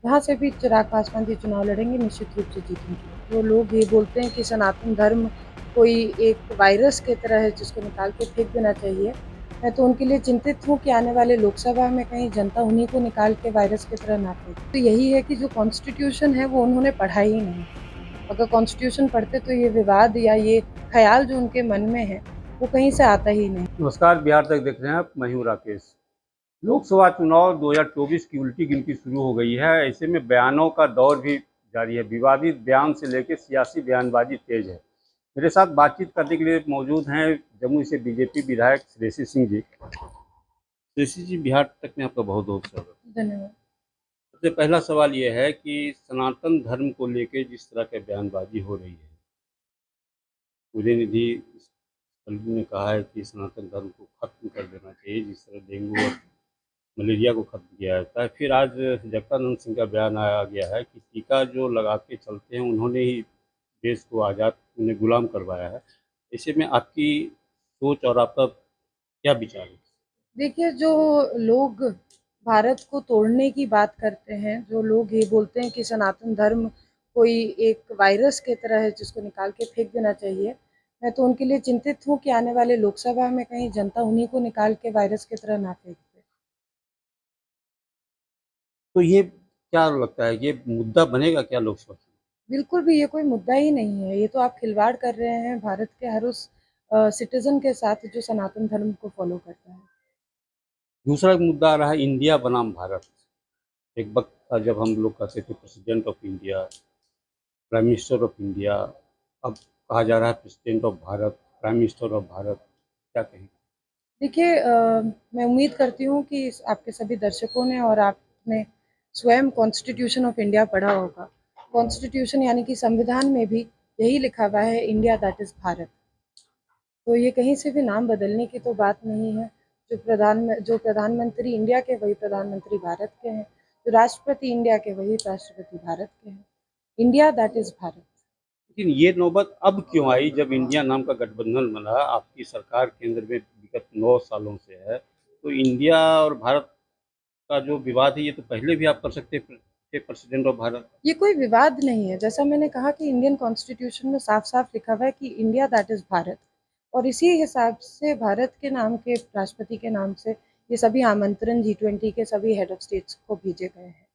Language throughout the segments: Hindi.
जहाँ से भी चिराग पासवान जी चुनाव लड़ेंगे निश्चित रूप से जीतेंगे। जो लोग ये बोलते हैं कि सनातन धर्म कोई एक वायरस की तरह है जिसको निकाल के फेंक देना चाहिए, मैं तो उनके लिए चिंतित हूँ कि आने वाले लोकसभा में कहीं जनता उन्हीं को निकाल के वायरस की तरह ना फेंक। तो यही है कि जो कॉन्स्टिट्यूशन है वो उन्होंने पढ़ा ही नहीं। अगर कॉन्स्टिट्यूशन पढ़ते तो ये विवाद या ये ख़्याल जो उनके मन में है, वो कहीं से आता ही नहीं। नमस्कार, बिहार तक देख रहे हैं आप। मैं हूं राकेश। लोकसभा चुनाव 2024 की उल्टी गिनती शुरू हो गई है। ऐसे में बयानों का दौर भी जारी है। विवादित बयान से लेकर सियासी बयानबाजी तेज है। मेरे साथ बातचीत करने के लिए मौजूद हैं जमुई से बीजेपी विधायक श्रेयसी सिंह जी। श्रेयसी जी, बिहार तक में आपका बहुत बहुत स्वागत। धन्यवाद। सबसे पहला सवाल ये है कि सनातन धर्म को लेकर जिस तरह की बयानबाजी हो रही है, उदयनिधि तंजू ने कहा है कि सनातन धर्म को खत्म कर देना चाहिए, जिस तरह डेंगू और मलेरिया को खत्म किया जाता है। फिर आज जगदानंद सिंह का बयान आया गया है कि टीका जो लगा के चलते हैं उन्होंने ही देश को आज़ाद, उन्हें गुलाम करवाया है। ऐसे में आपकी सोच और आपका क्या विचार है? देखिए, जो लोग भारत को तोड़ने की बात करते हैं, जो लोग ये बोलते हैं कि सनातन धर्म कोई एक वायरस की तरह है जिसको निकाल के फेंक देना चाहिए, मैं तो उनके लिए चिंतित हूँ कि आने वाले लोकसभा में कहीं जनता उन्हीं को निकाल के वायरस की तरह ना फेंक दे। तो ये क्या लगता है, ये मुद्दा बनेगा क्या लोकसभा में? बिल्कुल भी ये कोई मुद्दा ही नहीं है, ये तो आप खिलवाड़ कर रहे हैं भारत के हर उस सिटीज़न के साथ जो सनातन धर्म को फ़ॉलो करता है। दूसरा मुद्दा आ रहा है इंडिया बनाम भारत। एक वक्त था जब हम लोग कहते थे president of India, prime minister of India. अब कहा जा रहा है president of Bharat, prime minister of Bharat. क्या कहेंगे? देखिए, मैं उम्मीद करती हूँ कि आपके सभी दर्शकों ने और आपने स्वयं कॉन्स्टिट्यूशन ऑफ इंडिया पढ़ा होगा। कॉन्स्टिट्यूशन यानी कि संविधान में भी यही लिखा हुआ है, इंडिया दैट इज़ भारत। तो ये कहीं से भी नाम बदलने की तो बात नहीं है। जो प्रधानमंत्री इंडिया के वही प्रधानमंत्री भारत के हैं, जो राष्ट्रपति इंडिया के वही राष्ट्रपति भारत के हैं। India that is Bharat. लेकिन ये नौबत अब क्यों आई जब इंडिया नाम का गठबंधन बना? आपकी सरकार केंद्र में विगत 9 सालों से है। तो इंडिया और भारत का जो विवाद है, ये तो पहले भी आप कर सकते थे प्रेसिडेंट ऑफ भारत। ये कोई विवाद नहीं है। जैसा मैंने कहा कि इंडियन कॉन्स्टिट्यूशन में साफ-साफ लिखा हुआ है कि इंडिया दैट इज़ भारत, और इसी हिसाब से भारत के नाम के राष्ट्रपति के नाम से ये सभी आमंत्रण जी20 के सभी हेड ऑफ स्टेट्स को भेजे गए हैं।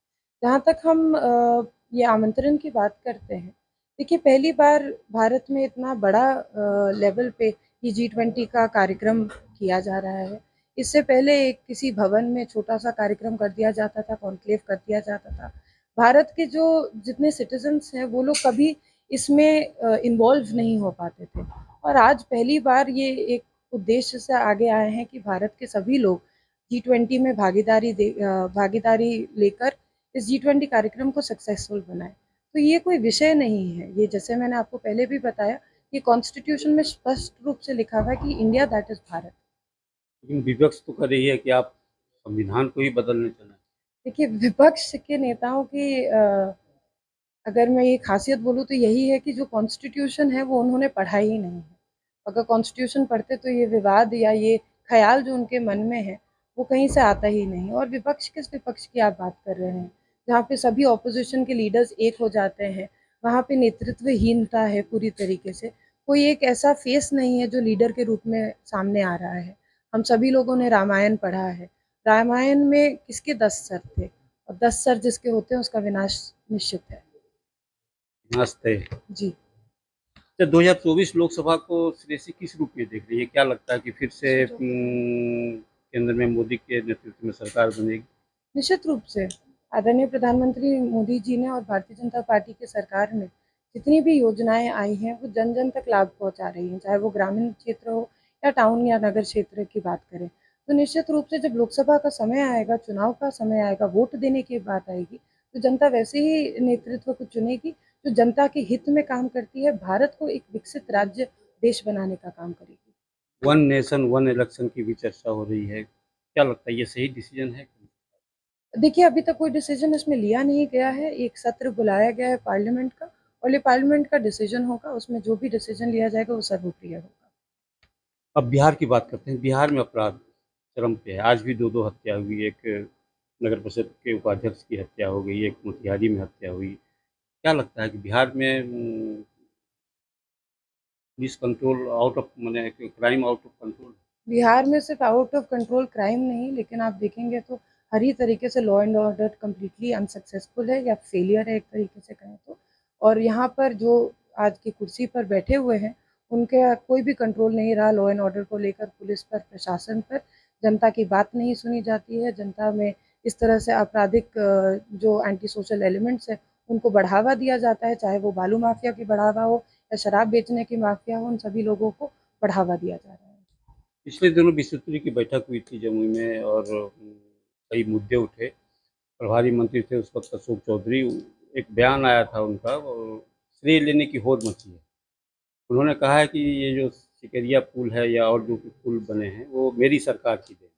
जहाँ तक हम ये आमंत्रण की बात करते हैं, देखिए पहली बार भारत में इतना बड़ा लेवल पे ये जी20 का कार्यक्रम किया जा रहा है। इससे पहले एक किसी भवन में छोटा-सा कार्यक्रम कर दिया जाता था, कॉन्क्लेव कर दिया जाता था। भारत के जो जितने सिटीज़न्स हैं वो लोग कभी इसमें इन्वॉल्व नहीं हो पाते थे, और आज पहली बार ये एक उद्देश्य से आगे आए हैं कि भारत के सभी लोग जी20 में भागीदारी लेकर इस जी20 कार्यक्रम को सक्सेसफुल बनाएँ। तो ये कोई विषय नहीं है, ये जैसे मैंने आपको पहले भी बताया, ये कॉन्स्टिट्यूशन में स्पष्ट रूप से लिखा हुआ है कि इंडिया दैट इज़ भारत। लेकिन विपक्ष तो कर रही है कि आप संविधान को ही बदलने चले। देखिए, विपक्ष के नेताओं की अगर मैं ये ख़ासियत बोलूँ तो यही है कि जो कॉन्स्टिट्यूशन है वो उन्होंने पढ़ा ही नहीं है। अगर कॉन्स्टिट्यूशन पढ़ते तो ये विवाद या ये ख़्याल जो उनके मन में है, वो कहीं से आता ही नहीं। और विपक्ष किस विपक्ष की आप बात कर रहे हैं? जहाँ पे सभी ऑपोज़िशन के लीडर्स एक हो जाते हैं, वहाँ पे नेतृत्वहीनता है पूरी तरीके से। कोई एक ऐसा फ़ेस नहीं है जो लीडर के रूप में सामने आ रहा है। हम सभी लोगों ने रामायण पढ़ा है। रामायण में किसके 10 सर थे? और 10 सर जिसके होते हैं उसका विनाश निश्चित है। नमस्ते। जी। तो 2024 लोकसभा को श्रेयसी किस रूप में देख रही है? क्या लगता है कि फिर से केंद्र में मोदी के नेतृत्व में सरकार बनेगी? निश्चित रूप से आदरणीय प्रधानमंत्री मोदी जी ने और भारतीय जनता पार्टी की सरकार ने जितनी भी योजनाएं आई हैं वो जन जन तक लाभ पहुंचा रही हैं, चाहे वो ग्रामीण क्षेत्र हो या टाउन या नगर क्षेत्र की बात करें। तो निश्चित रूप से जब लोकसभा का समय आएगा, चुनाव का समय आएगा, वोट देने की बात आएगी, तो जनता वैसे ही नेतृत्व को चुनेगी जो जनता के हित में काम करती है, भारत को एक विकसित राज्य देश बनाने का काम करेगी। वन नेशन वन इलेक्शन की भी चर्चा हो रही है। क्या लगता है, ये सही डिसीजन है? देखिए, अभी तक कोई डिसीज़न इसमें लिया नहीं गया है। एक सत्र बुलाया गया है पार्लियामेंट का, और ये पार्लियामेंट का डिसीज़न होगा, उसमें जो भी डिसीज़न लिया जाएगा वो सर्वोपरि होगा। अब बिहार की बात करते हैं। बिहार में अपराध चरम पे है। आज भी 2-2 हत्या हुई। एक नगर परिषद के उपाध्यक्ष की हत्या हो गई, एक मोतिहारी में हत्या हुई। क्या लगता है कि बिहार में पुलिस कंट्रोल आउट ऑफ माने crime out of control? Bihar में सिर्फ आउट ऑफ कंट्रोल क्राइम नहीं, लेकिन आप देखेंगे तो हर ही तरीके से law and order completely unsuccessful है या फेलियर है एक तरीके से कहें तो। और यहाँ पर जो आज की कुर्सी पर बैठे हुए हैं, उनका कोई भी कंट्रोल नहीं रहा लॉ एंड ऑर्डर को लेकर, पुलिस पर, प्रशासन पर। जनता की बात नहीं सुनी जाती है, जनता में इस तरह से आपराधिक जो एंटी सोशल एलिमेंट्स हैं, उनको बढ़ावा दिया जाता है, चाहे वो बालू माफिया की बढ़ावा हो या शराब बेचने की माफिया हो, उन सभी लोगों को बढ़ावा दिया जा रहा है। पिछले दिनों विश्वस्तरीय की बैठक हुई थी जमुई में और कई मुद्दे उठे। प्रभारी मंत्री थे उस वक्त अशोक चौधरी। एक बयान आया था उनका, और श्रेय लेने की होड़ मची है। उन्होंने कहा है कि ये जो सिकरिया पुल है या और जो पुल बने हैं वो मेरी सरकार की देन।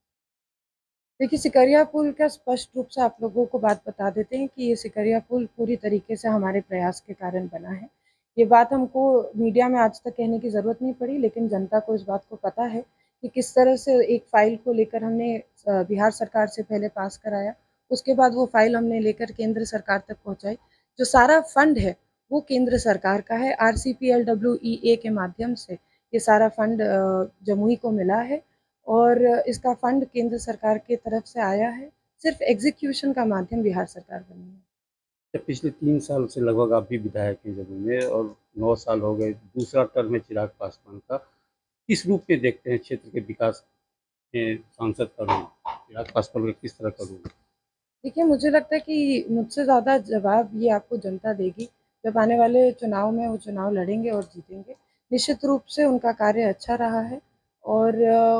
देखिए, सिकरिया पुल का स्पष्ट रूप से आप लोगों को बात बता देते हैं कि ये सिकरिया पुल पूरी तरीके से हमारे प्रयास के कारण बना है। ये बात हमको मीडिया में आज तक कहने की ज़रूरत नहीं पड़ी, लेकिन जनता को इस बात को पता है कि किस तरह से एक फ़ाइल को लेकर हमने बिहार सरकार से पहले पास कराया, उसके बाद वो फ़ाइल हमने लेकर केंद्र सरकार तक पहुँचाई। जो सारा फंड है, वो केंद्र सरकार का है। RCPLWEA के माध्यम से ये सारा फंड जमुई को मिला है और इसका फंड केंद्र सरकार की तरफ से आया है। सिर्फ एग्जीक्यूशन का माध्यम बिहार सरकार बनी है। जब पिछले 3 साल से लगभग आप भी विधायक हैं जमुई में और 9 साल हो गए, दूसरा टर्म है चिराग पासवान का। किस रूप में देखते हैं क्षेत्र के विकास में सांसद का रोल? चिराग पासवान का किस तरह का रोल? देखिए, मुझे लगता है कि मुझसे ज़्यादा जवाब ये आपको जनता देगी। जब आने वाले चुनाव में वो चुनाव लड़ेंगे और जीतेंगे। निश्चित रूप से उनका कार्य अच्छा रहा है और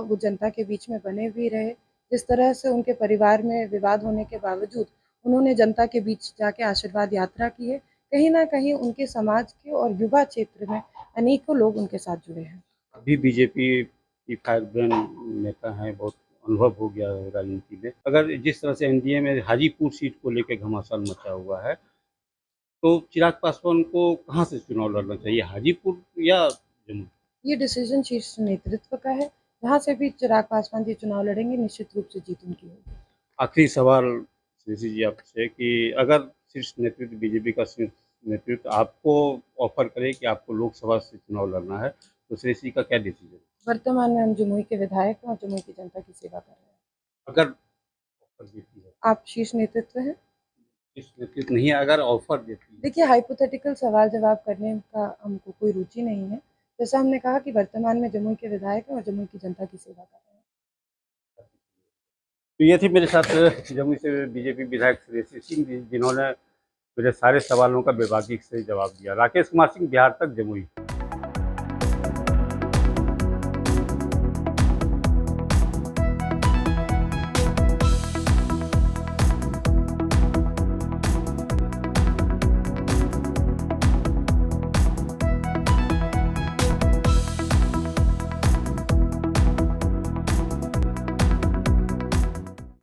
वो जनता के बीच में बने भी रहे। जिस तरह से उनके परिवार में विवाद होने के बावजूद उन्होंने जनता के बीच जाके आशीर्वाद यात्रा की है। कहीं न कहीं उनके समाज के और युवा क्षेत्र में अनेकों लोग उनके साथ जुड़े हैं। अभी बीजेपी की फायरब्रांड नेता हैं, बहुत अनुभव हो गया है राजनीति में। अगर जिस तरह से एनडीए में हाजीपुर सीट को लेकर घमासान मचा हुआ है, तो चिराग पासवान को कहाँ से चुनाव लड़ना चाहिए, हाजीपुर या जमुई? ये डिसीजन शीर्ष नेतृत्व का है। जहाँ से भी चिराग पासवान जी चुनाव लड़ेंगे, निश्चित रूप से जीत उनकी होगी। आखिरी सवाल श्री जी आपसे कि अगर शीर्ष नेतृत्व बीजेपी का शीर्ष नेतृत्व आपको ऑफर करे कि आपको लोकसभा से चुनाव लड़ना है, तो श्री जी का क्या डिसीजन? वर्तमान में हम जमुई के विधायक हैं और जमुई की जनता की सेवा कर रहे हैं। अगर ऑफर देती है, आप शीर्ष नेतृत्व हैं। शीर्ष नेतृत्व नहीं है, अगर ऑफर देती है? देखिए, हाइपोथेटिकल सवाल जवाब करने का हमको कोई रुचि नहीं है। जैसा हमने कहा कि वर्तमान में जमुई के विधायक हैं और जमुई की जनता की सेवा कर रहे हैं। तो ये थी मेरे साथ जमुई से बीजेपी विधायक श्रेयसी सिंह जी, जिन्होंने मेरे सारे सवालों का बेबाकी से जवाब दिया। राकेश कुमार सिंह, बिहार तक, जमुई।